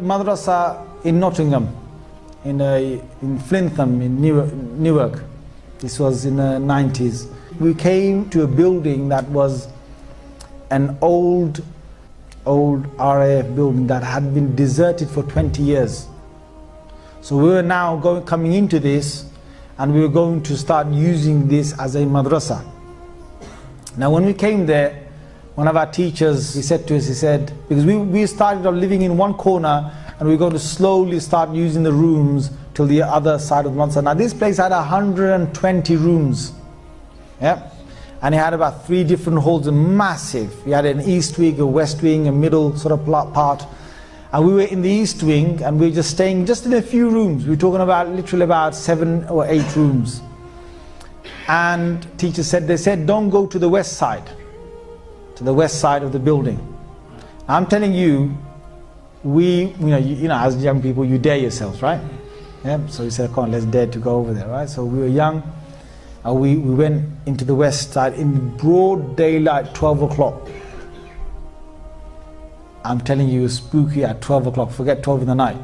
Madrasa in Nottingham, in Flintham, in Newark. This was in the 90s. We came to a building that was an old RAF building that had been deserted for 20 years. So we were now coming into this, and we were going to start using this as a madrasa. Now when we came there, one of our teachers, he said to us, he said, because we started off living in one corner, and we're going to slowly start using the rooms till the other side of the madrasa. Now this place had 120 rooms, yeah, and it had about 3 different halls, massive. We had an east wing, a west wing, a middle sort of part, and we were in the east wing, and we were just staying just in a few rooms. We were talking about literally about 7 or 8 rooms. And teachers said, they said, don't go to the west side of the building. I'm telling you, you know, as young people, you dare yourselves, right? Yeah. So we said, come on, let's dare to go over there, right? So we were young, and we went into the west side in broad daylight, 12 o'clock. I'm telling you, it was spooky at 12 o'clock. Forget 12 in the night.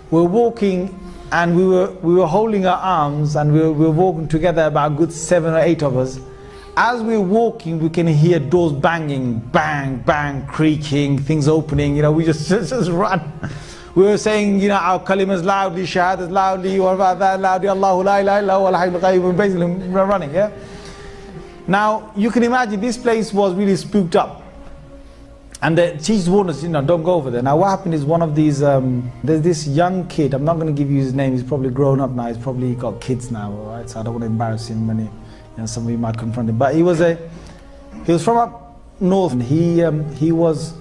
We're walking, and we were holding our arms, and we were walking together, about a good 7 or 8 of us. As we're walking, we can hear doors banging, bang, bang, creaking, things opening. You know, we just run. We were saying, you know, our kalimas loudly, shahadas loudly, what about that loudly, Allahu la ilaha illa huwa al-hayyul qayyum, basically running, yeah? Now, you can imagine this place was really spooked up. And the teachers warned us, you know, don't go over there. Now what happened is one of these, there's this young kid, I'm not going to give you his name, he's probably grown up now, he's probably got kids now, all right? So I don't want to embarrass him when some of you might confront him. But he was from up north, and he was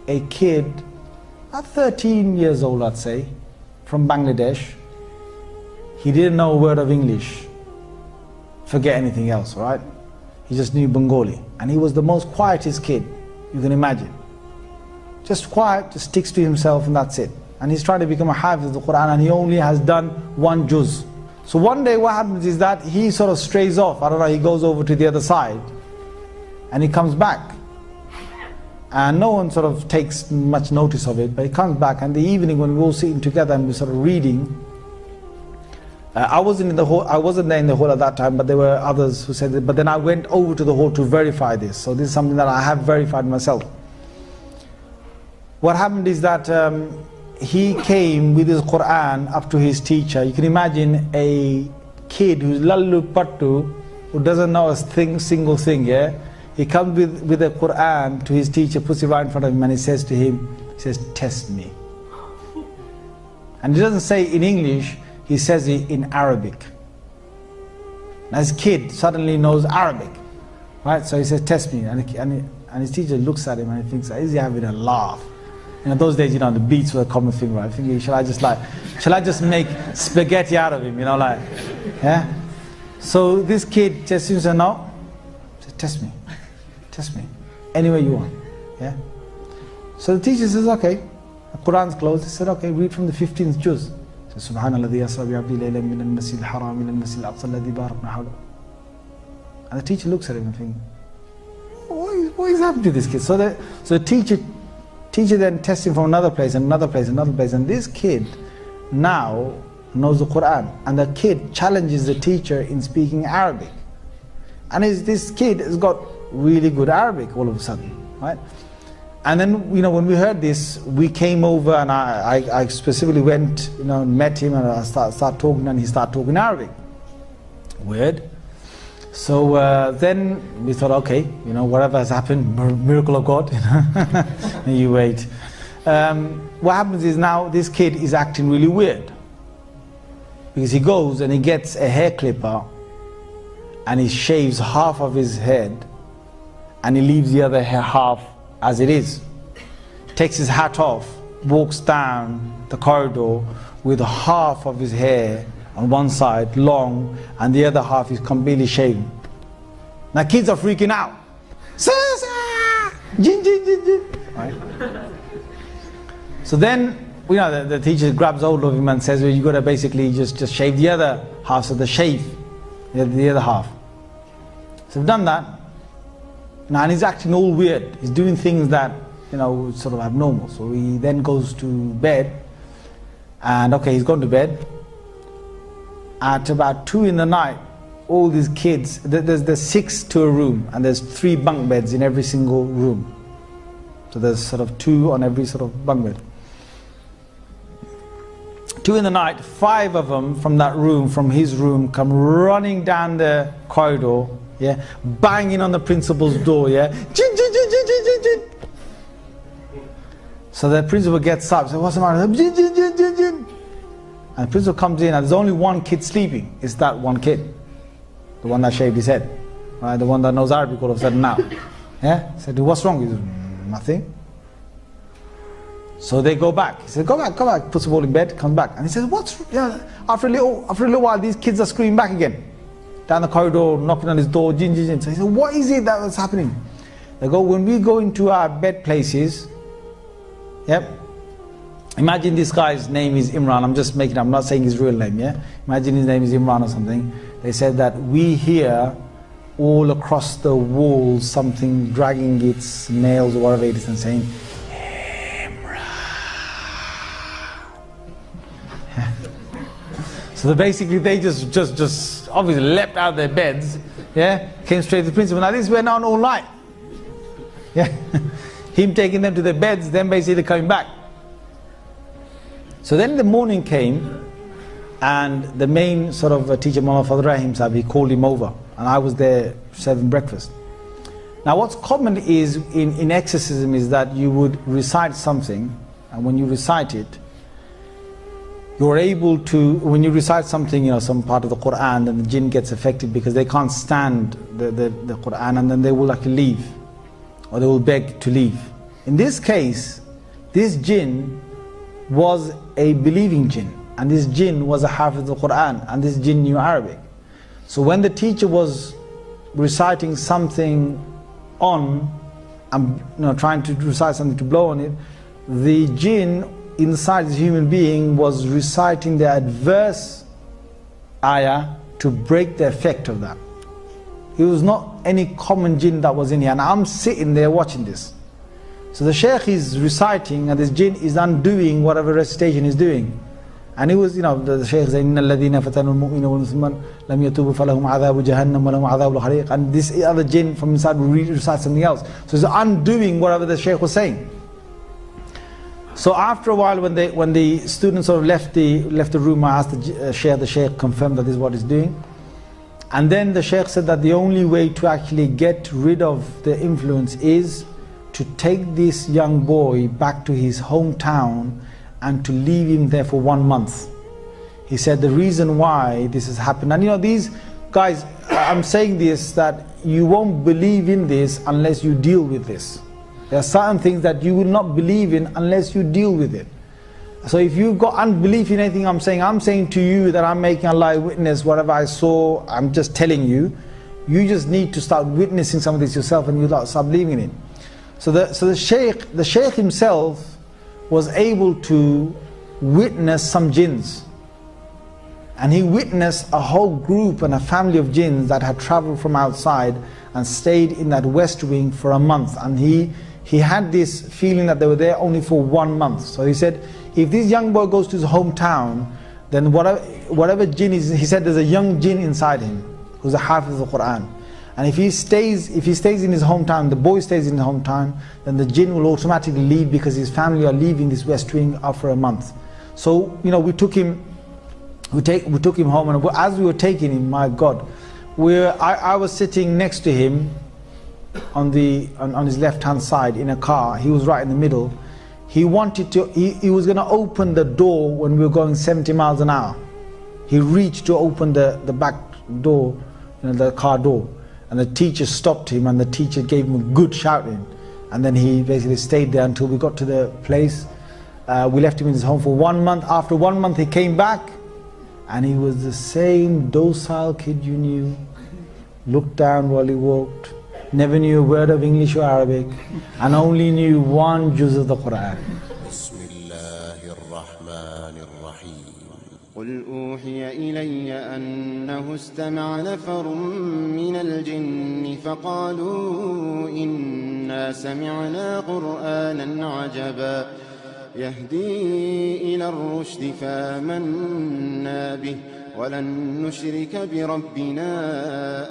a kid, about 13 years old, I'd say, from Bangladesh. He didn't know a word of English. Forget anything else, right? He just knew Bengali. And he was the most quietest kid you can imagine. Just quiet, just sticks to himself, and that's it. And he's trying to become a hafiz of the Quran, and he only has done 1 juz. So one day what happens is that he sort of strays off, I don't know, he goes over to the other side, and he comes back. And no one sort of takes much notice of it, but he comes back, and the evening when we're all sitting together and we're sort of reading, I wasn't there in the hall at that time, but there were others who said it, but then I went over to the hall to verify this. So this is something that I have verified myself. What happened is that he came with his Quran up to his teacher. You can imagine a kid who's lallu pattu, who doesn't know a single thing, yeah? He comes with the Quran to his teacher, puts it right in front of him, and he says to him, he says, test me. And he doesn't say in English, he says it in Arabic. Now his kid suddenly knows Arabic, right? So he says, test me. And his teacher looks at him and he thinks, is he having a laugh? You know, those days, you know, the beats were a common thing, right? Thinking, shall I just make spaghetti out of him, you know, like, yeah? So this kid just seems to know, said, test me, any way you want, yeah? So the teacher says, okay, the Quran's closed. He said, okay, read from the 15th juz. So, Subhanalladhi asra bi abdi laylan min al-masjid al-haram ila al-masjid al-aqsa alladhi barakna hawlahu. And the teacher looks at him and thinks, what is happening to this kid? So the teacher then tests him from another place, and this kid now knows the Quran, and the kid challenges the teacher in speaking Arabic. And this kid has got really good Arabic all of a sudden, right? And then, you know, when we heard this, we came over, and I specifically went, you know, met him, and I started talking, and he started talking Arabic. Weird. So then we thought, okay, you know, whatever has happened, miracle of God, you know. And you wait. What happens is now this kid is acting really weird, because he goes and he gets a hair clipper and he shaves half of his head and he leaves the other half as it is. Takes his hat off, walks down the corridor with half of his hair on one side long, and the other half is completely shaven. Now kids are freaking out. Jinn, jinn, jinn, jinn. Right? So then, you know, the teacher grabs hold of him and says, well, you got to basically just shave the other half, so the shave the other half. So we've done that. Now, and he's acting all weird. He's doing things that sort of abnormal. So he then goes to bed, and okay, he's gone to bed. At about 2 in the night, all these kids, there's 6 to a room, and there's 3 bunk beds in every single room. So there's sort of 2 on every sort of bunk bed. 2 in the night, 5 of them from that room, from his room, come running down the corridor, yeah, banging on the principal's door, yeah. Jinn, jinn, jinn, jinn, jinn, jinn. So the principal gets up, says, "What's the matter?" Jinn, jinn, jinn, jinn, jinn. And the principal comes in, and there's only one kid sleeping. It's that one kid, the one that shaved his head, right? The one that knows Arabic all of a sudden now. Yeah? He said, "What's wrong?" He said, "Nothing." So they go back. He said, go back. Puts the ball in bed, comes back. And he says, after a little while, these kids are screaming back again. Down the corridor, knocking on his door, jinn, jinn, jinn. So he said, "What is it that's happening?" They go, "When we go into our bed places," yep. Imagine this guy's name is Imran. I'm just making it up. I'm not saying his real name, yeah? Imagine his name is Imran or something. They said that we hear all across the walls something dragging its nails or whatever it is and saying, so basically they just obviously leapt out of their beds, yeah, came straight to the principal. Now this went on all night, yeah. Him taking them to their beds, then basically coming back. So then the morning came, and the main sort of teacher, Mullah Fadl Rahim Sahib, he called him over, and I was there serving breakfast. Now what's common is in exorcism is that you would recite something, and when you recite it, you're able to, when you recite something, some part of the Quran, then the jinn gets affected because they can't stand the Quran, and then they will like leave, or they will beg to leave. In this case, this jinn was a believing jinn, and this jinn was a hafiz of the Quran, and this jinn knew Arabic. So when the teacher was reciting something on, and trying to recite something to blow on it, the jinn inside this human being was reciting the adverse ayah to break the effect of that. It was not any common jinn that was in here, and I'm sitting there watching this. So the shaykh is reciting, and this jinn is undoing whatever recitation he's doing. And it was, the shaykh said, "Inna alladhina fatanu al-mu'mina wal-musliman lam yatubu falahum adhabu jahannam wa lahum adhabu al-hariq." And this other jinn from inside will recite something else. So it's undoing whatever the shaykh was saying. So after a while, when the students sort of left the room, I asked the shaykh confirmed that this is what he's doing. And then the shaykh said that the only way to actually get rid of the influence is to take this young boy back to his hometown and to leave him there for 1 month. He said the reason why this has happened, and these guys, I'm saying this, that you won't believe in this unless you deal with this. There are certain things that you will not believe in unless you deal with it. So if you've got unbelief in anything I'm saying to you that I'm making Allah witness, whatever I saw, I'm just telling you. You just need to start witnessing some of this yourself, and you start believing in it. So the shaykh himself was able to witness some jinns. And he witnessed a whole group and a family of jinns that had traveled from outside and stayed in that west wing for a month. And he had this feeling that they were there only for 1 month. So he said, if this young boy goes to his hometown, then whatever jinn is, he said there's a young jinn inside him who's a hafiz of the Quran. And if he stays in his hometown, the boy stays in his hometown, then the jinn will automatically leave because his family are leaving this west wing after a month. So we took him home, and as we were taking him, my God, I was sitting next to him on his left hand side in a car. He was right in the middle. He wanted to, he was going to open the door when we were going 70 miles an hour. He reached to open the back door, the car door. And the teacher stopped him, and the teacher gave him a good shouting. And then he basically stayed there until we got to the place. We left him in his home for 1 month. After 1 month he came back, and he was the same docile kid you knew. Looked down while he walked. Never knew a word of English or Arabic, and only knew 1 juz of the Quran. قل أوحي إلي أنه استمع نفر من الجن فقالوا إنا سمعنا قرآنا عجبا يهدي إلى الرشد فآمنا به ولن نشرك بربنا